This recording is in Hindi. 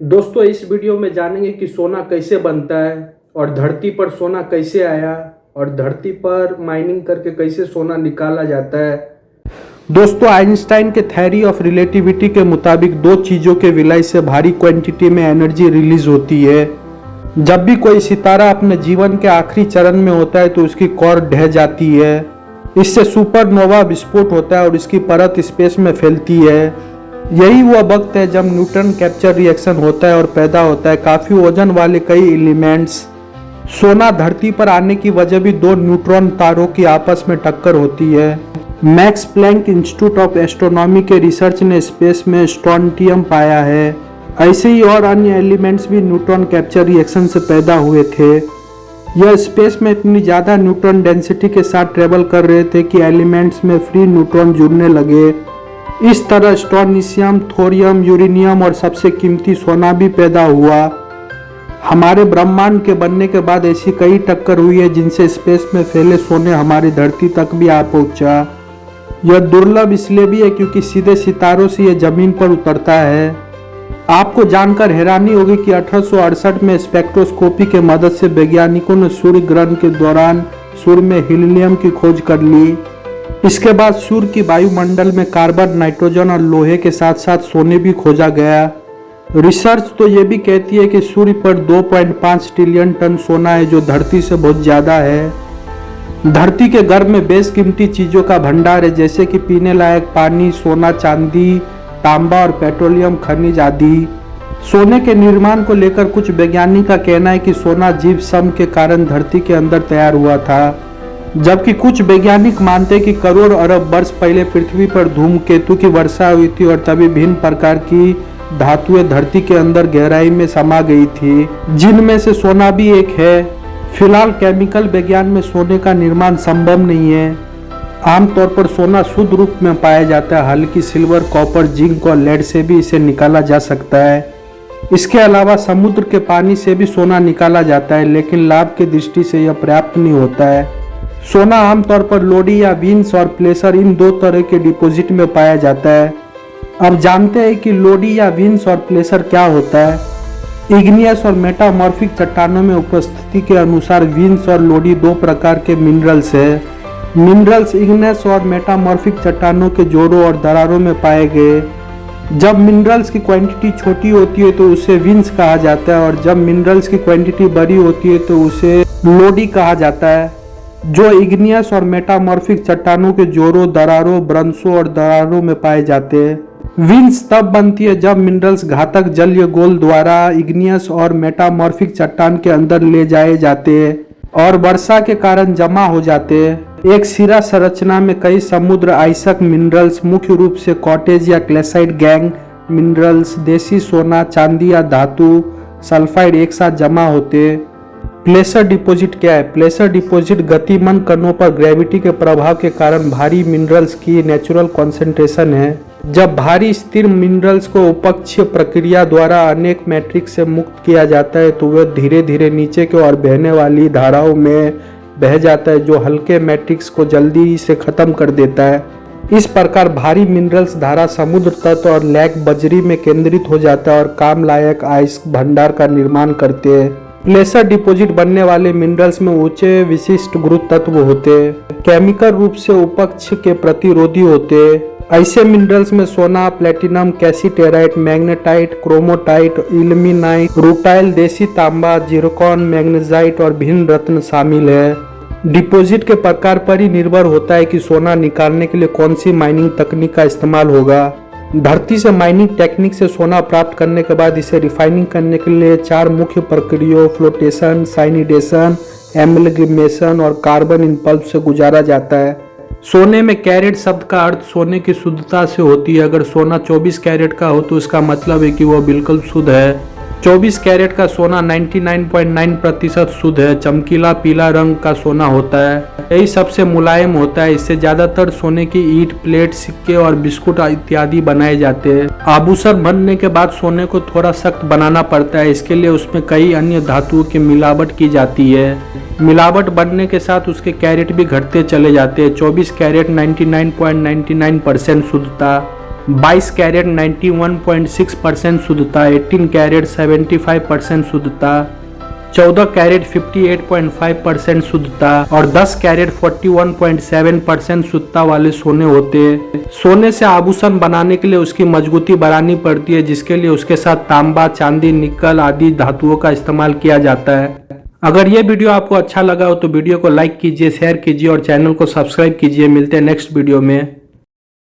दोस्तों इस वीडियो में जानेंगे कि सोना कैसे बनता है और धरती पर सोना कैसे आया और धरती पर माइनिंग करके कैसे सोना निकाला जाता है। दोस्तों आइंस्टाइन के थ्योरी ऑफ रिलेटिविटी के मुताबिक दो चीज़ों के विलय से भारी क्वांटिटी में एनर्जी रिलीज होती है। जब भी कोई सितारा अपने जीवन के आखिरी चरण में होता है तो उसकी कोर ढह जाती है। इससे सुपरनोवा विस्फोट होता है और इसकी परत स्पेस में फैलती है। यही वह वक्त है जब न्यूट्रॉन कैप्चर रिएक्शन होता है और पैदा होता है काफ़ी वजन वाले कई एलिमेंट्स। सोना धरती पर आने की वजह भी दो न्यूट्रॉन तारों की आपस में टक्कर होती है। Max Planck Institute of Astronomy के रिसर्च ने स्पेस में स्ट्रोंटियम पाया है। ऐसे ही और अन्य एलिमेंट्स भी न्यूट्रॉन कैप्चर रिएक्शन से पैदा हुए थे। यह स्पेस में इतनी ज़्यादा न्यूट्रॉन डेंसिटी के साथ ट्रेवल कर रहे थे कि एलिमेंट्स में फ्री न्यूट्रॉन जुड़ने लगे। इस तरह स्ट्रोनिशियम, थोरियम, यूरेनियम और सबसे कीमती सोना भी पैदा हुआ। हमारे ब्रह्मांड के बनने के बाद ऐसी कई टक्कर हुई है जिनसे स्पेस में फैले सोने हमारी धरती तक भी आ पहुंचा। यह दुर्लभ इसलिए भी है क्योंकि सीधे सितारों से यह जमीन पर उतरता है। आपको जानकर हैरानी होगी कि 1868 में स्पेक्ट्रोस्कोपी के मदद से वैज्ञानिकों ने सूर्य ग्रहण के दौरान सूर्य में हीलियम की खोज कर ली। इसके बाद सूर्य की वायुमंडल में कार्बन, नाइट्रोजन और लोहे के साथ साथ सोने भी खोजा गया। रिसर्च तो ये भी कहती है कि सूर्य पर 2.5 ट्रिलियन टन सोना है जो धरती से बहुत ज़्यादा है। धरती के गर्भ में बेशकीमती चीज़ों का भंडार है जैसे कि पीने लायक पानी, सोना, चांदी, तांबा और पेट्रोलियम खनिज आदि। सोने के निर्माण को लेकर कुछ वैज्ञानिक का कहना है कि सोना जीवाश्म के कारण धरती के अंदर तैयार हुआ था, जबकि कुछ वैज्ञानिक मानते हैं कि करोड़ अरब वर्ष पहले पृथ्वी पर धूमकेतु की वर्षा हुई थी और तभी भिन्न प्रकार की धातुएं धरती के अंदर गहराई में समा गई थी, जिनमें से सोना भी एक है। फिलहाल केमिकल विज्ञान में सोने का निर्माण संभव नहीं है। आमतौर पर सोना शुद्ध रूप में पाया जाता है, हालांकि सिल्वर, कॉपर, जिंक और लेड से भी इसे निकाला जा सकता है। इसके अलावा समुद्र के पानी से भी सोना निकाला जाता है, लेकिन लाभ की दृष्टि से यह पर्याप्त नहीं होता है। सोना आमतौर पर लोडी या विंस और प्लेसर इन दो तरह के डिपॉजिट में पाया जाता है। अब जानते हैं कि लोडी या विंस और प्लेसर क्या होता है। इग्नियस और मेटामॉर्फिक चट्टानों में उपस्थिति के अनुसार विंस और लोडी दो प्रकार के मिनरल्स है। मिनरल्स इग्नियस और मेटामॉर्फिक चट्टानों के जोड़ों और दरारों में पाए गए। जब मिनरल्स की क्वांटिटी छोटी होती है तो उसे विंस कहा जाता है और जब मिनरल्स की क्वांटिटी बड़ी होती है तो उसे लोडी कहा जाता है, जो इग्नियस और मेटामॉर्फिक चट्टानों के जोड़ों, दरारों, ब्रंशों और दरारों में पाए जाते हैं। विंस तब बनती है जब मिनरल्स घातक जलीय गोल द्वारा इग्नियस और मेटामॉर्फिक चट्टान के अंदर ले जाए जाते हैं और वर्षा के कारण जमा हो जाते हैं। एक सिरा संरचना में कई समुद्र आइसक मिनरल्स, मुख्य रूप से कॉटेज या क्लेसाइट गैंग मिनरल्स, देसी सोना, चांदी या धातु सल्फाइड एक साथ जमा होते हैं। प्लेसर डिपॉजिट क्या है? प्लेसर डिपॉजिट गतिमान कणों पर ग्रेविटी के प्रभाव के कारण भारी मिनरल्स की नेचुरल कॉन्सेंट्रेशन है। जब भारी स्थिर मिनरल्स को उपक्षीय प्रक्रिया द्वारा अनेक मैट्रिक्स से मुक्त किया जाता है तो वह धीरे धीरे नीचे की ओर बहने वाली धाराओं में बह जाता है, जो हल्के मैट्रिक्स को जल्दी से खत्म कर देता है। इस प्रकार भारी मिनरल्स धारा समुद्र तट और लेक बजरी में केंद्रित हो जाता है और काम लायक आइस भंडार का निर्माण करते हैं। प्लेसर डिपॉजिट बनने वाले मिनरल्स में ऊंचे विशिष्ट गुरुत्व तत्व होते हैं, केमिकल रूप से उपक्ष के प्रतिरोधी होते हैं। ऐसे मिनरल्स में सोना, प्लेटिनम, कैसीटेराइट, मैग्नेटाइट, क्रोमोटाइट, इल्मेनाइट, रूटाइल, देसी तांबा, जिरकॉन, मैग्नेजाइट और भिन्न रत्न शामिल है। डिपॉजिट के प्रकार पर ही निर्भर होता है कि सोना निकालने के लिए कौन सी माइनिंग तकनीक का इस्तेमाल होगा। धरती से माइनिंग टेक्निक से सोना प्राप्त करने के बाद इसे रिफाइनिंग करने के लिए 4 मुख्य प्रक्रियाओं फ्लोटेशन, साइनिडेशन, एमलगमेशन और कार्बन इनपल्प से गुजारा जाता है। सोने में कैरेट शब्द का अर्थ सोने की शुद्धता से होती है। अगर सोना 24 कैरेट का हो तो इसका मतलब है कि वह बिल्कुल शुद्ध है। 24 कैरेट का सोना 99.9% शुद्ध है। चमकीला पीला रंग का सोना होता है, यही सबसे मुलायम होता है। इससे ज्यादातर सोने की ईंट, प्लेट, सिक्के और बिस्कुट इत्यादि बनाए जाते हैं। आभूषण बनने के बाद सोने को थोड़ा सख्त बनाना पड़ता है, इसके लिए उसमें कई अन्य धातुओं की मिलावट की जाती है। मिलावट बढ़ने के साथ उसके कैरेट भी घटते चले जाते हैं। 24 कैरेट 99.99% शुद्धता, 22 कैरेट 91.6% शुद्धता, 18 कैरेट 75% शुद्धता, 14 कैरेट 58.5% शुद्धता और 10 कैरेट 41.7% शुद्धता वाले सोने होते हैं। सोने से आभूषण बनाने के लिए उसकी मजबूती बढ़ानी पड़ती है, जिसके लिए उसके साथ तांबा, चांदी, निकल आदि धातुओं का इस्तेमाल किया जाता है। अगर ये वीडियो आपको अच्छा लगा हो तो वीडियो को लाइक कीजिए, शेयर कीजिए और चैनल को सब्सक्राइब कीजिए। मिलते हैं नेक्स्ट वीडियो में।